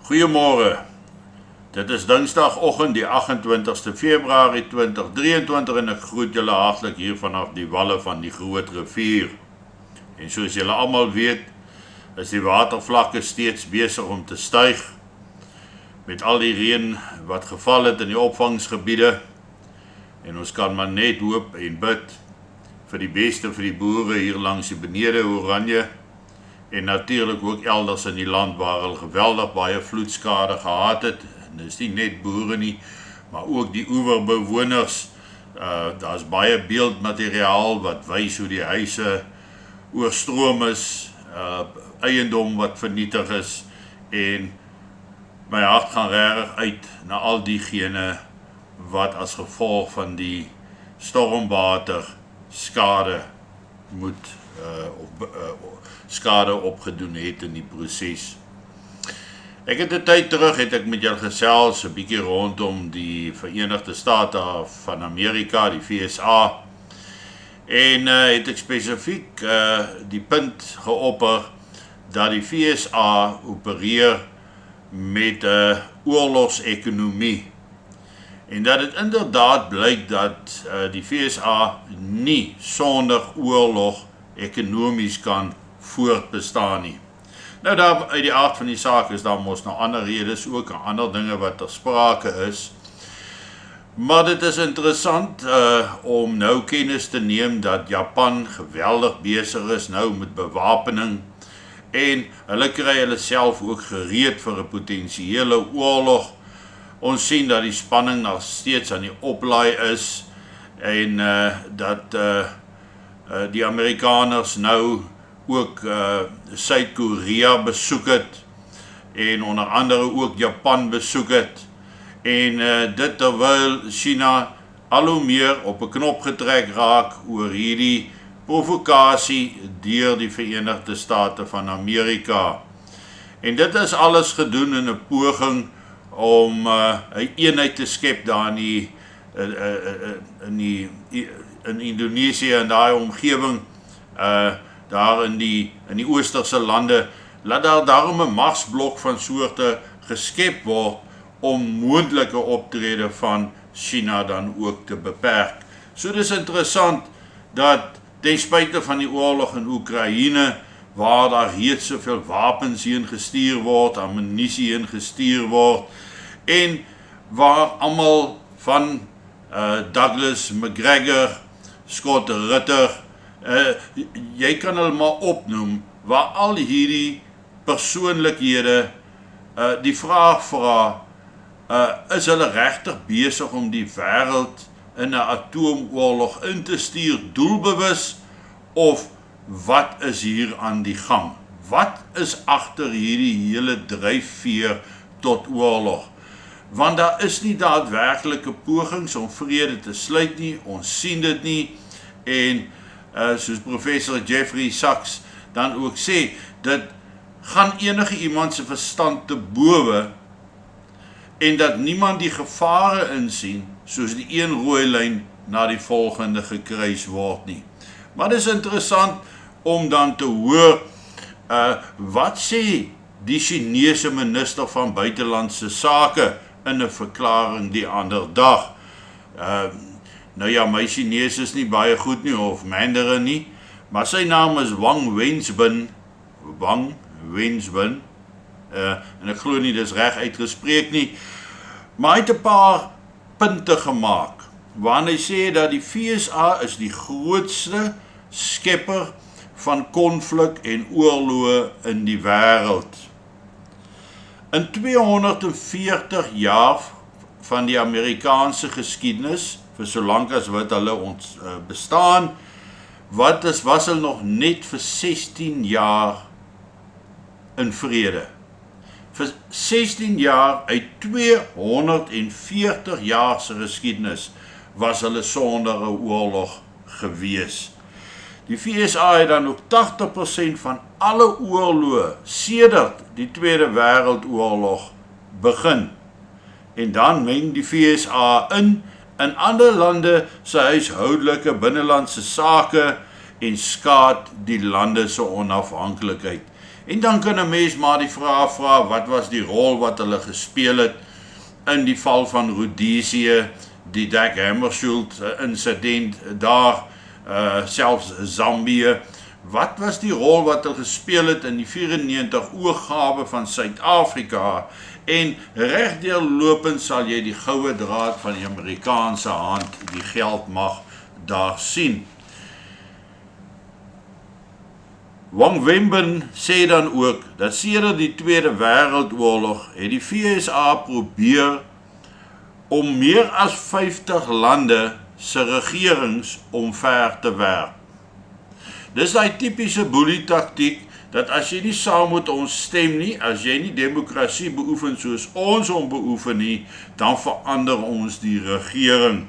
Goeiemôre. Dit is Dinsdagoggend die 28ste Februarie 2023 en ek groet julle hartlik hier vanaf die walle van die Grootrivier. En soos julle almal weet, is die watervlakke steeds besig om te styg met al die reën wat geval het in die opvangsgebiede. En ons kan maar net hoop en bid vir die beste vir die boere hier langs die benede Oranje en natuurlik ook elders in die land waar hulle geweldig baie vloedskade gehad het. En dit is nie net boere nie, maar ook die oewerbewoners. Daar's baie beeldmateriaal wat wys hoe die huise oorstroom is, eiendom wat vernietig is, en my hart gaan regtig uit na al diegene wat as gevolg van die stormwater skade moet skade opgedoen het in die proses. Ek het 'n tyd terug het ek met julle gesels 'n bietjie rondom die Verenigde State van Amerika, die VSA, en het ek spesifiek die punt geopper dat die VSA opereer met 'n oorlogsekonomie. En dat het inderdaad blyk dat die VSA nie sonder oorlog ekonomies kan voortbestaan nie. Nou daar uit die aard van die saak is daar mos nou ander redes ook, ander dinge wat ter sprake is. Maar dit is interessant om nou kennis te neem dat Japan geweldig besig is nou met bewapening en hulle kry hulle self ook gereed vir 'n potensiële oorlog. Ons sien dat die spanning nog steeds aan die oplaai is en dat die Amerikaners nou ook Suid-Korea besoek het en onder andere ook Japan besoek het en dit terwyl China al hoe meer op 'n knop getrek raak oor hierdie provokasie deur die Verenigde State van Amerika. En dit is alles gedoen in 'n poging om 'n eenheid te skep daar in Indonesië en daai omgewing, daar in die oosterse lande, laat daar daarom 'n magsblok van soorte geskep word om moontlike optrede van China dan ook te beperk. So dis interessant dat ten spyte van die oorlog in Oekraïne, waar daar reeds soveel wapens heen gestuur word, ammunisie heen gestuur word, en waar almal van Douglas, McGregor, Scott Ritter, jy kan hulle maar opnoem, waar al hierdie persoonlikhede die vraag vra, is hulle regtig besig om die wêreld in 'n atoomoorlog in te stuur doelbewus, of wat is hier aan die gang? Wat is agter hierdie hele dryfveer tot oorlog? Want daar is nie daadwerklike pogings om vrede te sluit nie, ons sien dit nie, en soos professor Jeffrey Sachs dan ook sê, dit gaan enige iemand se verstand te bowe, en dat niemand die gevare insien, soos die een rooi lyn na die volgende gekruis word nie. Maar dit is interessant om dan te hoor, wat sê die Chinese minister van buitelandse sake in 'n verklaring die ander dag. Nou ja, my Chinees is nie baie goed nie, of Mandarin nie, maar sy naam is Wang Wenzbin, en ek glo nie dis reg uitgespreek nie, maar hy het 'n paar punte gemaak, waarin hy sê dat die VSA is die grootste skepper van konflik en oorloë in die wêreld. In 240 jaar van die Amerikaanse geskiedenis, vir solank as wat hulle ons bestaan, was hulle nog net vir 16 jaar in vrede. Vir 16 jaar uit 240 jaar se geskiedenis was hulle sonder 'n oorlog gewees. Die VSA het dan ook 80% van alle oorloë sedert die Tweede Wêreldoorlog begin. En dan meng die VSA in ander lande se huishoudelike binnelandse sake en skaad die lande se onafhanklikheid. En dan kan 'n mens maar die vraag vra, wat was die rol wat hulle gespeel het in die val van Rhodesië, die Dag Hammarskjöld incident daar, selfs Zambië. Wat was die rol wat hulle gespeel het in die 94 oorgawe van Suid-Afrika? En regdeurlopend sal jy die goue draad van die Amerikaanse hand, die geldmag daar sien. Wang Wimben sê dan ook dat sedert die Tweede Wêreldoorlog het die FSA probeer om meer as 50 lande se regerings omver te werp. Dis daai tipiese boelie taktiek dat as jy nie saam met ons stem nie, as jy nie demokrasie beoefen soos ons hom beoefen nie, dan verander ons die regering.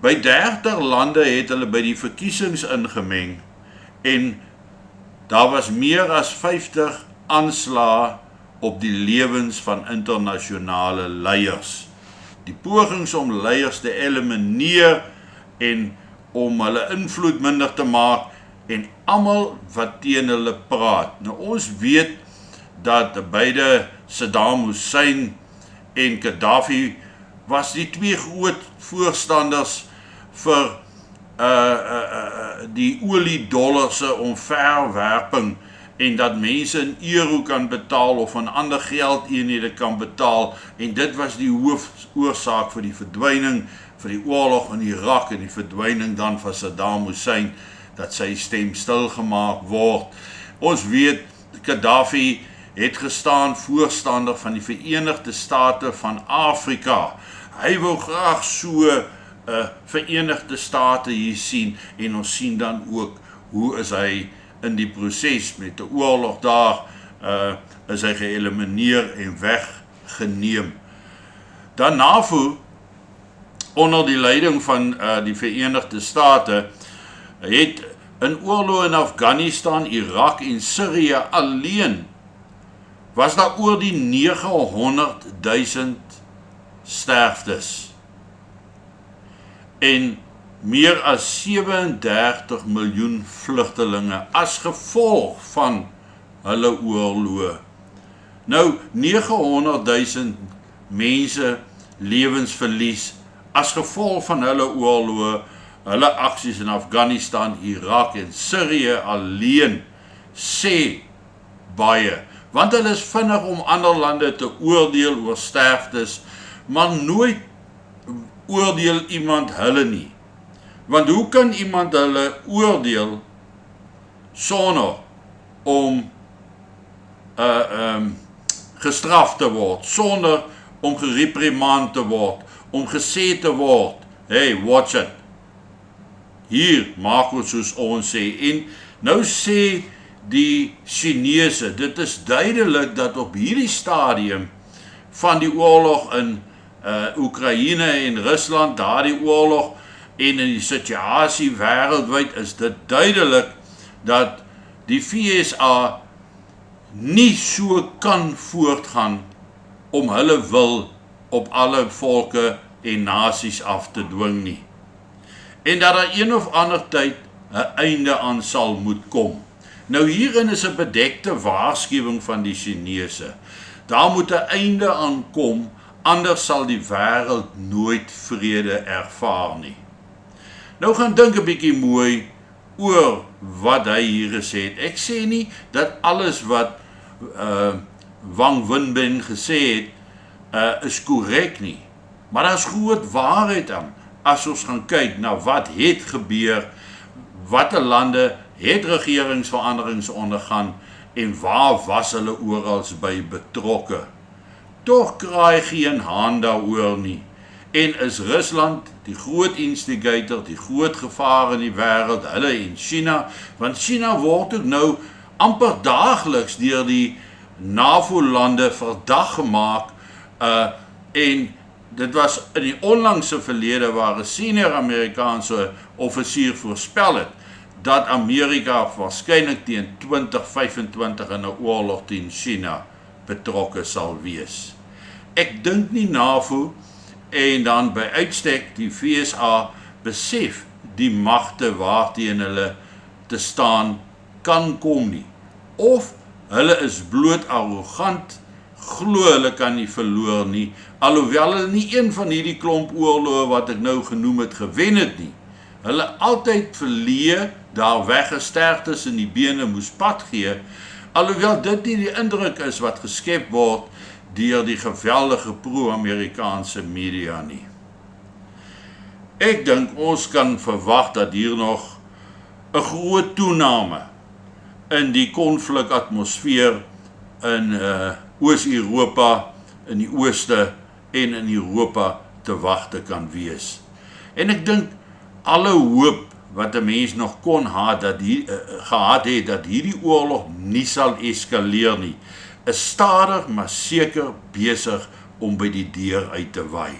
By 30 lande het hulle by die verkiesings ingemeng en daar was meer as 50 aanslae op die lewens van internasionale leiers. Die pogings om leiers te elimineer en om hulle invloed minder te maak en almal wat teen hulle praat. Nou ons weet dat beide Saddam Hussein en Gaddafi was die twee groot voorstanders vir die oliedollar se omverwerping en dat mense in euro kan betaal of in ander geldeenhede kan betaal, en dit was die hoofoorsaak vir die verdwyning, vir die oorlog in Irak en die verdwyning dan van Saddam Hussein, dat sy stem stilgemaak word. Ons weet, Gaddafi het gestaan voorstander van die Verenigde State van Afrika. Hy wou graag so Verenigde State hier sien, en ons sien dan ook hoe is hy in die proses met die oorlog daar, is hy geëlimineer en weggeneem. Dan NAVO, onder die leiding van die Verenigde State, het in oorlog in Afghanistan, Irak en Syrië alleen, was daar oor die 900.000 sterftes en meer as 37 miljoen vlugtelinge as gevolg van hulle oorloë. Nou 900.000 mense lewensverlies as gevolg van hulle oorloë, hulle aksies in Afghanistan, Irak en Syrië alleen, sê baie, want hulle is vinnig om ander lande te oordeel oor sterftes, maar nooit oordeel iemand hulle nie. Want hoe kan iemand hulle oordeel sonder om gestraf te word, sonder om gereprimand te word, om gesê te word, hey, watch it, hier, maak ons soos ons sê. En nou sê die Chinese, dit is duidelik dat op hierdie stadium van die oorlog in Oekraïne en Rusland, daardie oorlog en in die situasie wêreldwyd, is dit duidelik dat die FSA nie so kan voortgaan om hulle wil op alle volke en nasies af te dwing nie. En dat daar een of ander tyd 'n einde aan sal moet kom. Nou hierin is 'n bedekte waarskuwing van die Chinese. Daar moet 'n einde aan kom, anders sal die wêreld nooit vrede ervaar nie. Nou gaan dink 'n bietjie mooi oor wat hy hier gesê het. Ek sê nie dat alles wat Wang Wimben gesê het, is korrek nie. Maar daar is groot waarheid aan, as ons gaan kyk na wat het gebeur, watter lande het regeringsveranderings ondergaan, en waar was hulle orals by betrokke. Tog kraai geen haan daaroor nie. En is Rusland die groot instigator, die groot gevaar in die wêreld, hulle en China, want China word ook nou amper daagliks deur die NAVO-lande verdag gemaak, en dit was in die onlangse verlede waar 'n senior Amerikaanse offisier voorspel het, dat Amerika waarskynlik teen 2025 in 'n oorlog teen China betrokke sal wees. Ek dink nie NAVO en dan by uitstek die FSA besef die magte waarteen hulle te staan kan kom nie. Of hulle is bloot arrogant, glo hulle kan nie verloor nie, alhoewel hulle nie een van hierdie klomp oorloë wat ek nou genoem het gewen het nie. Hulle altyd verleë, daar weggesterktes in die bene moes pad gee, alhoewel dit nie die indruk is wat geskep word deur die geweldige pro-Amerikaanse media nie. Ek dink ons kan verwag dat hier nog 'n groot toename in die konflikatmosfeer in Oos-Europa, in die Ooste en in Europa te wagte kan wees. En ek dink alle hoop wat 'n mens nog kon gehad het dat hierdie oorlog nie sal eskaleer nie, is stadig maar seker besig om by die deur uit te waai.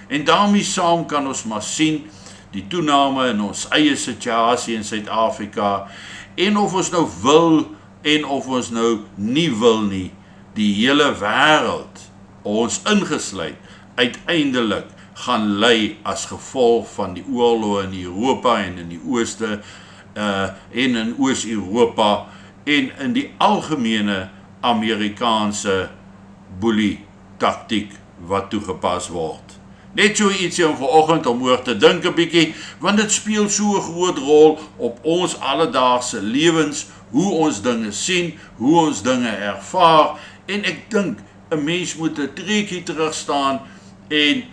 En daarmee saam kan ons maar sien die toename in ons eie situasie in Suid-Afrika, en of ons nou wil en of ons nou nie wil nie, die hele wêreld, ons ingesluit, uiteindelik gaan ly as gevolg van die oorloë in Europa en in die Ooste en in Oos-Europa en in die algemene Amerikaanse boelie taktiek wat toegepas word. Net so ietsie om vanoggend om oor te dink 'n bietjie, want dit speel so 'n groot rol op ons alledaagse lewens, hoe ons dinge sien, hoe ons dinge ervaar, en ek dink 'n mens moet 'n treukie terug staan en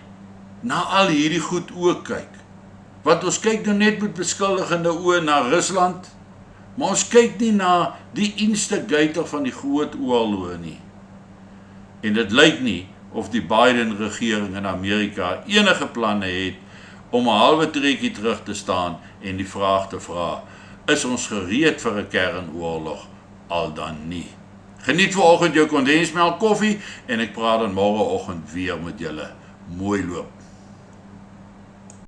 na al hierdie goed ook kyk. Want ons kyk nou net met beskuldigende oë na Rusland, maar ons kyk nie na die instigator van die groot oorloë nie. En dit lyk nie of die Biden-regering in Amerika enige planne het om 'n halwe treukie terug te staan en die vraag te vra, is ons gereed vir 'n kernoorlog, al dan nie. Geniet vanoggend jou kondensmelk koffie en ek praat dan môreoggend weer met julle. Mooi loop.